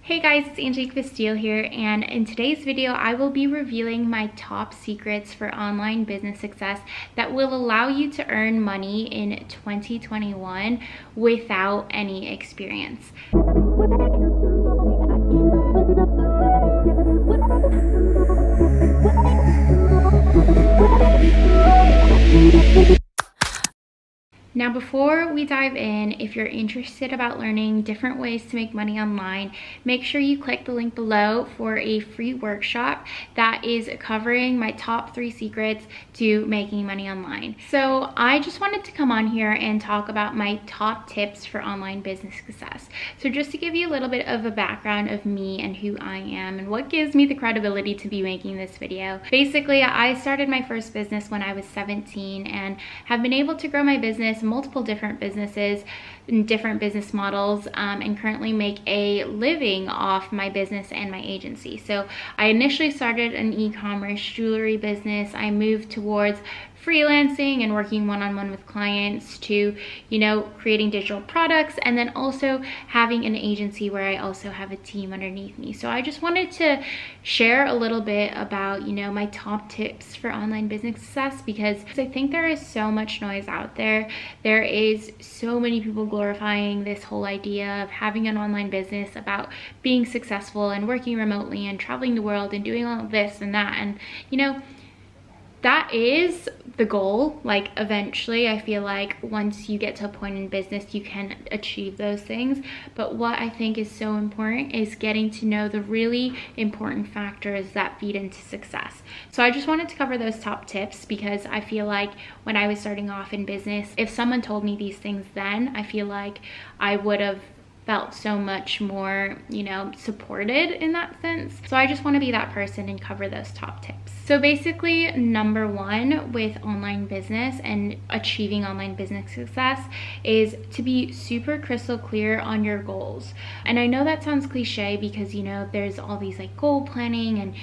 Hey guys, it's Angelique here, and in today's video I will be revealing my top secrets for online business success that will allow you to earn money in 2021 without any experience. Now, before we dive in, if you're interested about learning different ways to make money online, make sure you click the link below for a free workshop that is covering my top 3 secrets to making money online. So I just wanted to come on here and talk about my top tips for online business success. So just to give you a little bit of a background of me and who I am and what gives me the credibility to be making this video. Basically, I started my first business when I was 17 and have been able to grow my business, multiple different businesses and different business models, and currently make a living off my business and my agency. So I initially started an e-commerce jewelry business. I moved towards freelancing and working one-on-one with clients to, creating digital products, and then also having an agency where I also have a team underneath me. So I just wanted to share a little bit about, my top tips for online business success, because I think there is so much noise out there. There is so many people glorifying this whole idea of having an online business, about being successful and working remotely and traveling the world and doing all of this and that. And, that is the goal. Like, eventually, I feel like once you get to a point in business, you can achieve those things. But what I think is so important is getting to know the really important factors that feed into success. So I just wanted to cover those top tips because I feel like when I was starting off in business, if someone told me these things then, I feel like I would have felt so much more, supported in that sense. So I just want to be that person and cover those top tips. So basically, number one with online business and achieving online business success is to be super crystal clear on your goals. And I know that sounds cliche because, there's all these like goal planning and,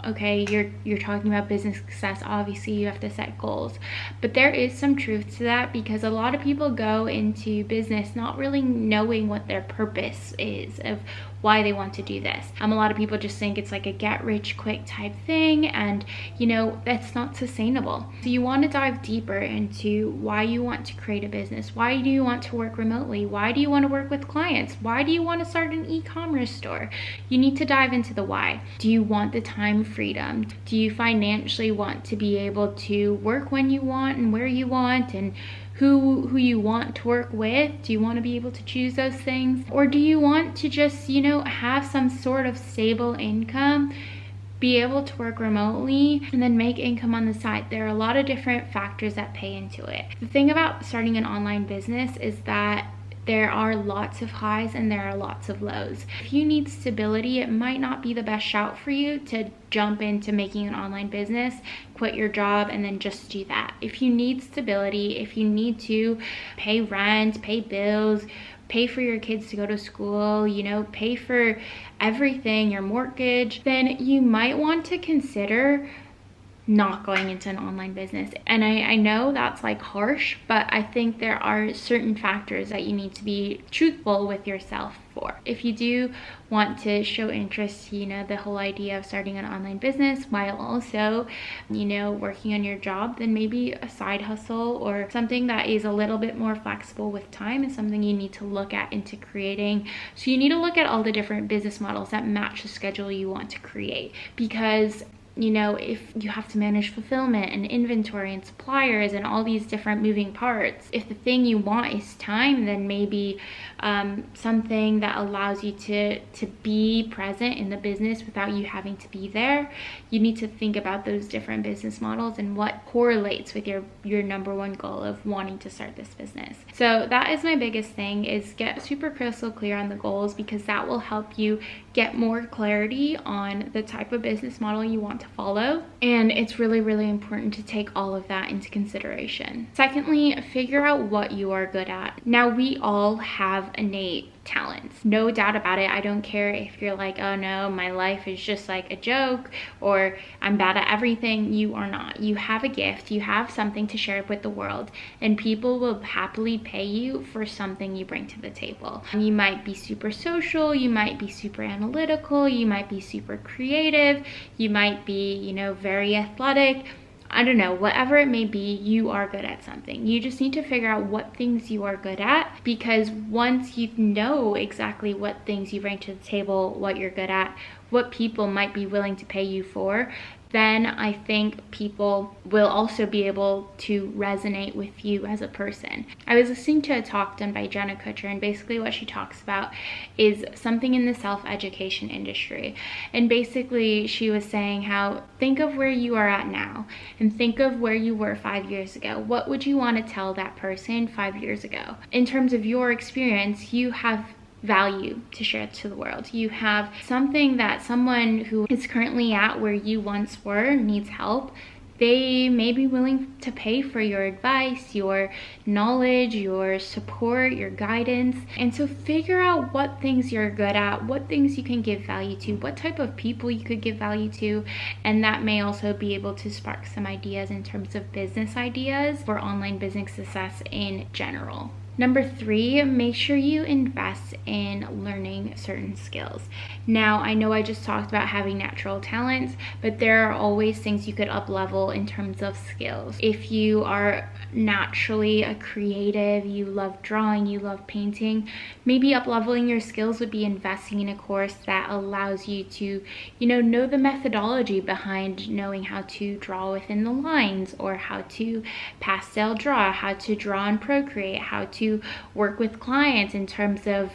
okay, you're talking about business success, obviously you have to set goals, but there is some truth to that, because a lot of people go into business not really knowing what their purpose is of why they want to do this. A lot of people just think it's like a get rich quick type thing, and that's not sustainable. So you want to dive deeper into why you want to create a business. Why do you want to work remotely? Why do you want to work with clients? Why do you want to start an e-commerce store? You need to dive into the why. Do you want the time freedom? Do you financially want to be able to work when you want and where you want, and who you want to work with? Do you want to be able to choose those things? Or do you want to just, have some sort of stable income, be able to work remotely, and then make income on the side? There are a lot of different factors that pay into it. The thing about starting an online business is that there are lots of highs and there are lots of lows. If you need stability, it might not be the best shout for you to jump into making an online business, quit your job, and then just do that. If you need stability, if you need to pay rent, pay bills, pay for your kids to go to school, pay for everything, your mortgage, then you might want to consider not going into an online business. And I know that's like harsh, but I think there are certain factors that you need to be truthful with yourself for. If you do want to show interest, the whole idea of starting an online business while also, working on your job, then maybe a side hustle or something that is a little bit more flexible with time is something you need to look at into creating. So you need to look at all the different business models that match the schedule you want to create, because if you have to manage fulfillment and inventory and suppliers and all these different moving parts, if the thing you want is time, then maybe something that allows you to be present in the business without you having to be there. You need to think about those different business models and what correlates with your number one goal of wanting to start this business. So that is my biggest thing, is get super crystal clear on the goals, because that will help you get more clarity on the type of business model you want to follow. And it's really, really important to take all of that into consideration. Secondly, figure out what you are good at. Now, we all have innate talents. No doubt about it. I don't care if you're like, oh no, my life is just like a joke, or I'm bad at everything. You are not. You have a gift. You have something to share with the world, and people will happily pay you for something you bring to the table. You might be super social, you might be super analytical, you might be super creative, you might be, you know, very athletic. I don't know, whatever it may be, you are good at something. You just need to figure out what things you are good at, because once you know exactly what things you bring to the table, what you're good at, what people might be willing to pay you for, then I think people will also be able to resonate with you as a person. I was listening to a talk done by Jenna Kutcher, and basically what she talks about is something in the self-education industry. And basically she was saying how, think of where you are at now and think of where you were 5 years ago. What would you want to tell that person 5 years ago? In terms of your experience, you have value to share to the world. You have something that someone who is currently at where you once were needs help. They may be willing to pay for your advice, your knowledge, your support, your guidance. And so figure out what things you're good at, what things you can give value to, what type of people you could give value to. And that may also be able to spark some ideas in terms of business ideas for online business success in general. Number 3, make sure you invest in learning certain skills. Now, I know I just talked about having natural talents, but there are always things you could up level in terms of skills. If you are naturally a creative, you love drawing, you love painting, maybe up leveling your skills would be investing in a course that allows you to, know the methodology behind knowing how to draw within the lines, or how to pastel draw, how to draw and Procreate, how to work with clients in terms of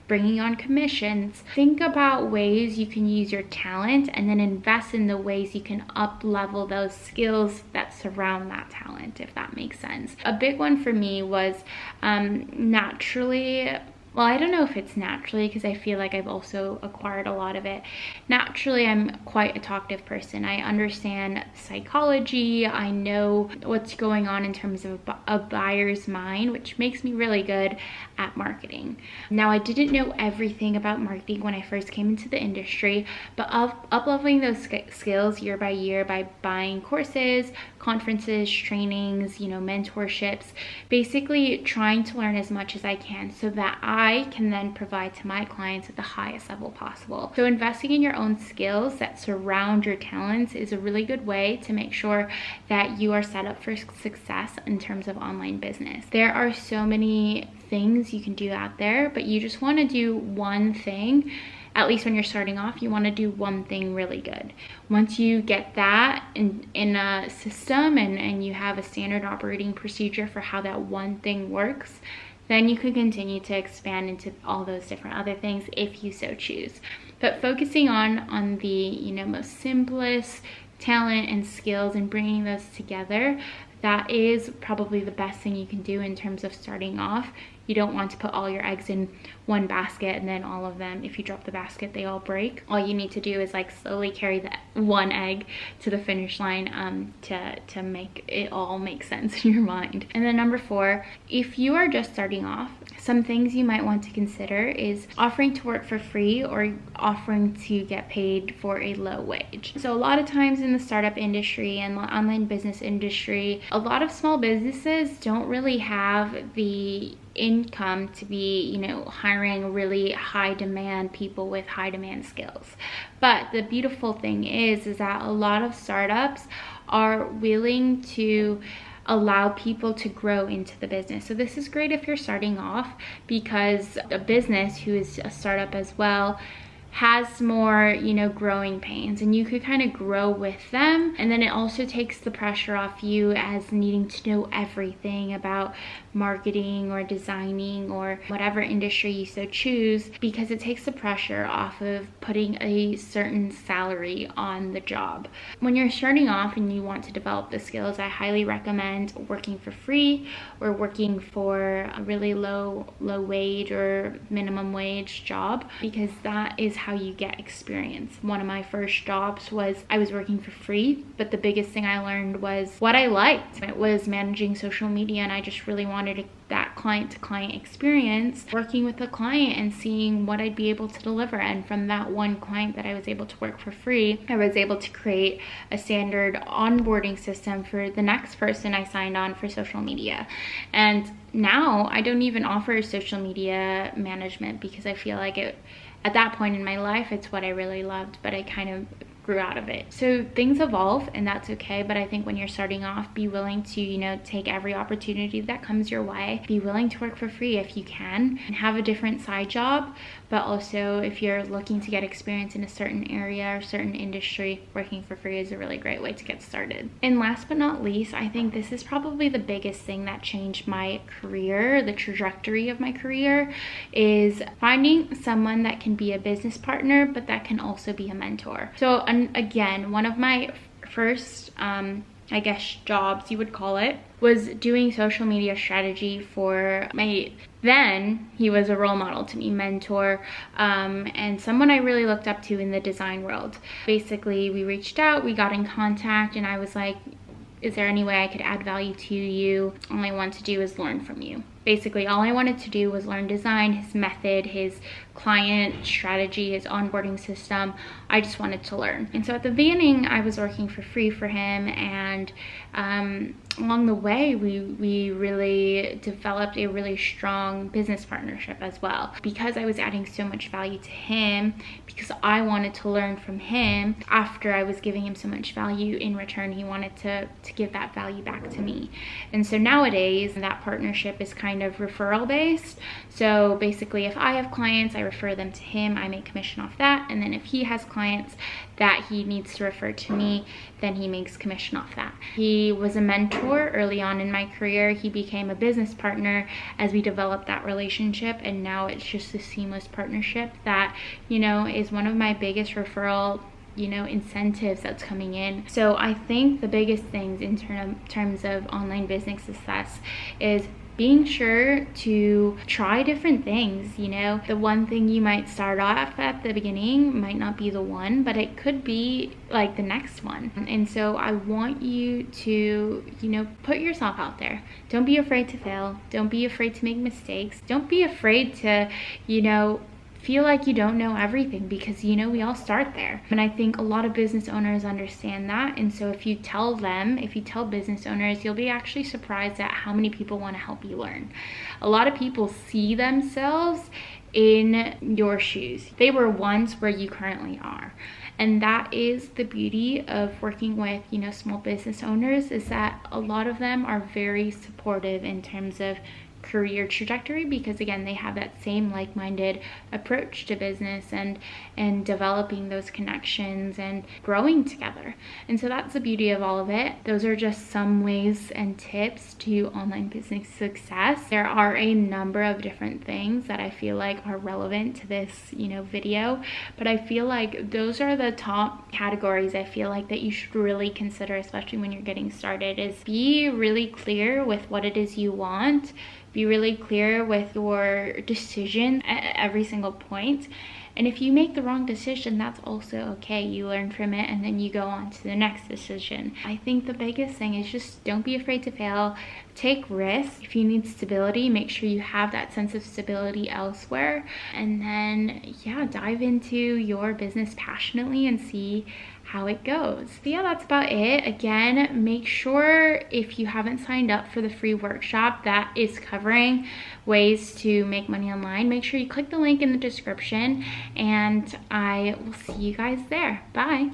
bringing on commissions. Think about ways you can use your talent and then invest in the ways you can up level those skills that surround that talent, if that makes sense. A big one for me was naturally, well, I don't know if it's naturally, because I feel like I've also acquired a lot of it. Naturally, I'm quite a talkative person. I understand psychology. I know what's going on in terms of a buyer's mind, which makes me really good at marketing. Now, I didn't know everything about marketing when I first came into the industry, but up-leveling those skills year by year by buying courses, conferences, trainings, mentorships, basically trying to learn as much as I can so that I can then provide to my clients at the highest level possible. So investing in your own skills that surround your talents is a really good way to make sure that you are set up for success in terms of online business. There are so many things you can do out there, but you just want to do one thing. At least when you're starting off, you want to do one thing really good. Once you get that in a system and you have a standard operating procedure for how that one thing works, then you can continue to expand into all those different other things if you so choose. But focusing on the most simplest talent and skills and bringing those together, that is probably the best thing you can do in terms of starting off. You don't want to put all your eggs in one basket and then all of them, if you drop the basket, they all break. All you need to do is slowly carry that one egg to the finish line to make it all make sense in your mind. And then number 4, if you are just starting off, some things you might want to consider is offering to work for free or offering to get paid for a low wage. So a lot of times in the startup industry and the online business industry, a lot of small businesses don't really have the income to be, hiring really high demand people with high demand skills. But the beautiful thing is that a lot of startups are willing to allow people to grow into the business. So this is great if you're starting off, because a business who is a startup as well has more, growing pains, and you could kind of grow with them. And then it also takes the pressure off you as needing to know everything about marketing or designing or whatever industry you so choose, because it takes the pressure off of putting a certain salary on the job. When you're starting off and you want to develop the skills, I highly recommend working for free or working for a really low wage or minimum wage job, because that is how you get experience. One of my first jobs was I was working for free, but the biggest thing I learned was what I liked. It was managing social media, and I just really wanted that client-to-client experience, working with the client and seeing what I'd be able to deliver. And from that one client that I was able to work for free, I was able to create a standard onboarding system for the next person I signed on for social media. And now I don't even offer social media management because I feel like at that point in my life, it's what I really loved, but I kind of grew out of it. So things evolve, and that's okay. But I think when you're starting off, be willing to, take every opportunity that comes your way. Be willing to work for free if you can, and have a different side job. But also, if you're looking to get experience in a certain area or certain industry, working for free is a really great way to get started. And last but not least, I think this is probably the biggest thing that changed my career, the trajectory of my career, is finding someone that can be a business partner, but that can also be a mentor. So again, one of my first I guess jobs you would call it, was doing social media strategy for then he was a role model to me, mentor, and someone I really looked up to in the design world. Basically, we reached out, we got in contact, and I was like, is there any way I could add value to you? All I want to do is learn from you. Basically, all I wanted to do was learn design, his method, his client strategy, his onboarding system. I just wanted to learn. And so at the beginning, I was working for free for him, and along the way, we really developed a really strong business partnership as well. Because I was adding so much value to him, because I wanted to learn from him, after I was giving him so much value in return, he wanted to give that value back to me. And so nowadays, that partnership is kind of referral based. So basically, if I have clients, I refer them to him, I make commission off that. And then if he has clients that he needs to refer to me, then he makes commission off that. He was a mentor early on in my career. He became a business partner as we developed that relationship, and now it's just a seamless partnership that, is one of my biggest referral incentives that's coming in. So I think the biggest things in terms of online business success is being sure to try different things. The one thing you might start off at the beginning might not be the one, but it could be like the next one. And so I want you to, put yourself out there. Don't be afraid to fail. Don't be afraid to make mistakes. Don't be afraid to, feel like you don't know everything, because we all start there. And I think a lot of business owners understand that. And so if you tell business owners, you'll be actually surprised at how many people want to help you learn. A lot of people see themselves in your shoes. They were once where you currently are. And that is the beauty of working with, small business owners, is that a lot of them are very supportive in terms of career trajectory, because again, they have that same like-minded approach to business and developing those connections and growing together. And so that's the beauty of all of it. Those are just some ways and tips to online business success. There are a number of different things that I feel like are relevant to this video, but I feel like those are the top categories I feel like that you should really consider, especially when you're getting started. Is be really clear with what it is you want. Be really clear with your decision at every single point. And if you make the wrong decision, that's also okay. You learn from it, and then you go on to the next decision. I think the biggest thing is just don't be afraid to fail. Take risks. If you need stability, make sure you have that sense of stability elsewhere. And then, dive into your business passionately and see how it goes. So that's about it. Again, make sure if you haven't signed up for the free workshop that is covering ways to make money online, make sure you click the link in the description, and I will see you guys there. Bye.